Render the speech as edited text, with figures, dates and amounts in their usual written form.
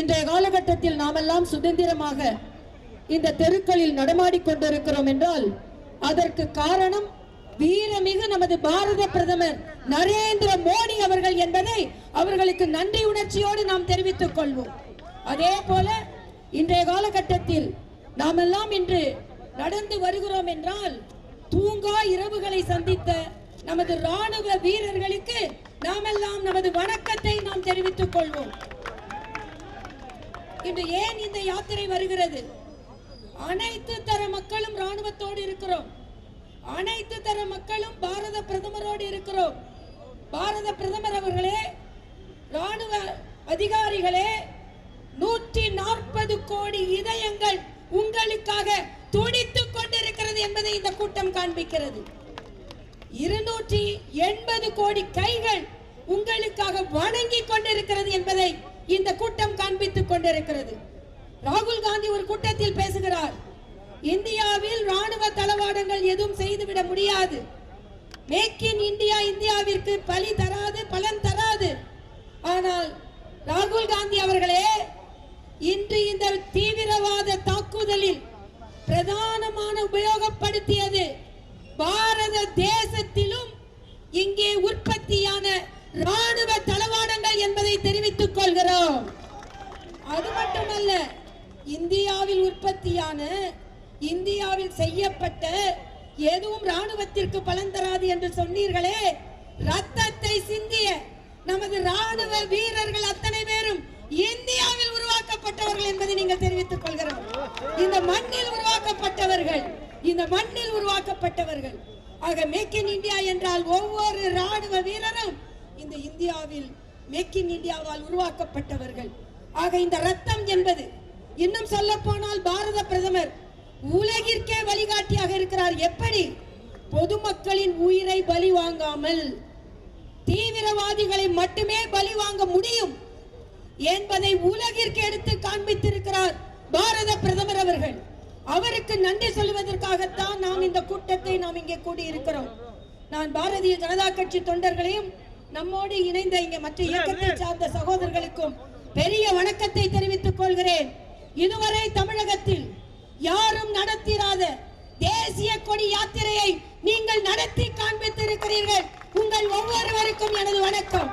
இன்றைய காலகட்டத்தில் நாமெல்லாம் சுதந்திரமாக இந்த தெருக்களில் நடமாடிக் கொண்டிருக்கிறோம் என்றால் அதற்கு காரணம் வீரமிகு நமது பாரத பிரதமர் நரேந்திர மோடி அவர்கள் என்பதை அவர்களுக்கு நன்றி உணர்ச்சியோடு நாம் தெரிவித்துக் கொள்வோம். அதே போல இன்றைய காலகட்டத்தில் நாமெல்லாம் இன்று நடந்து வருகிறோம் என்றால் தூங்கா இரவுகளை சந்தித்த நமது ராணுவ வீரர்களுக்கு நாமெல்லாம் நமது வணக்கத்தை நாம் தெரிவித்துக் கொள்வோம். இன்று ஏன் இந்த யாத்திரை வருகிறது? அனைத்து தர மக்களும் ராணுவத்தோடு இருக்கிறோம், அனைத்து தர மக்களும் பாரத பிரதமரோடு இருக்கிறோம். பாரத பிரதமர் அவர்களே, ராணுவ அதிகாரிகளே, 140 கோடி இதயங்கள் உங்களுக்காக துடித்துக் கொண்டிருக்கிறது என்பதை இந்த கூட்டம் காண்பிக்கிறது. 280 கோடி கைகள் உங்களுக்காக வணங்கிக் கொண்டிருக்கிறது என்பதை இந்த கூட்டம் காண்பித்துக் கொண்டிருக்கிறது. ராகுல் காந்தி ஒரு கூட்டத்தில் பேசுகிறார், இந்தியாவில் ராணுவ தளவாடங்கள் எதுவும் செய்துவிட முடியாது, மேக் இன் இந்தியா இந்தியாவிற்கு பலன் தராது. ஆனால் ராகுல் காந்தி அவர்களே, இன்று இந்த தீவிரவாத தாக்குதலில் பிரதானமான உபயோகப்படுத்தியது பாரத தேசத்திலும் இங்கே உற்பத்தியான ராணுவ தளவாடங்கள் என்பதை தெரிவித்துக் கொள்கிறோம். அது மட்டுமல்ல, இந்தியாவில் உற்பத்தியான, இந்தியாவில் செய்யப்பட்ட எதுவும் ராணுவத்திற்கு பலன் தராது என்று சொன்னீர்களே, ரத்தத்தை சிந்திய நமது ராணுவ வீரர்கள் அத்தனை பேரும் இந்தியாவில் உருவாக்கப்பட்டவர்கள் என்பதை நீங்கள் தெரிவித்துக் கொள்கிறோம். இந்த மண்ணில் உருவாக்கப்பட்டவர்கள், இந்த மண்ணில் உருவாக்கப்பட்டவர்கள். ஆக மேக் இன் இந்தியா என்றால் ஒவ்வொரு ராணுவ வீரரும் இந்த இந்தியாவில் மேக் இன் இந்தியாவால் உருவாக்கப்பட்டவர்கள். ஆக இந்த ரத்தம் என்பது, இன்னும் சொல்ல போனால் பாரத பிரதமர் உலகிற்கே வழிகாட்டியாக இருக்கிறார். எப்படி பொதுமக்களின் உயிரை பலி வாங்காமல் தீவிரவாதிகளை மட்டுமே பலி வாங்க முடியும் என்பதை உலகிற்கு எடுத்து காண்பித்திருக்கிறார் பாரத பிரதமர் அவர்கள். அவருக்கு நன்றி சொல்வதற்காகத்தான் நாம் இந்த கூட்டத்தை நாம் இங்கே கூடியிருக்கிறோம். நான் பாரதிய ஜனதா கட்சி தொண்டர்களையும் நம்மோடு இணைந்த இங்கே மற்ற இயக்கத்தை சார்ந்த சகோதரர்களுக்கும் பெரிய வணக்கத்தை தெரிவித்துக் கொள்கிறேன். இதுவரை தமிழகத்தில் யாரும் நடத்திராத தேசிய கொடி யாத்திரையை நீங்கள் நடத்தி காண்பித்திருக்கிறீர்கள். உங்கள் ஒவ்வொருவருக்கும் எனது வணக்கம்.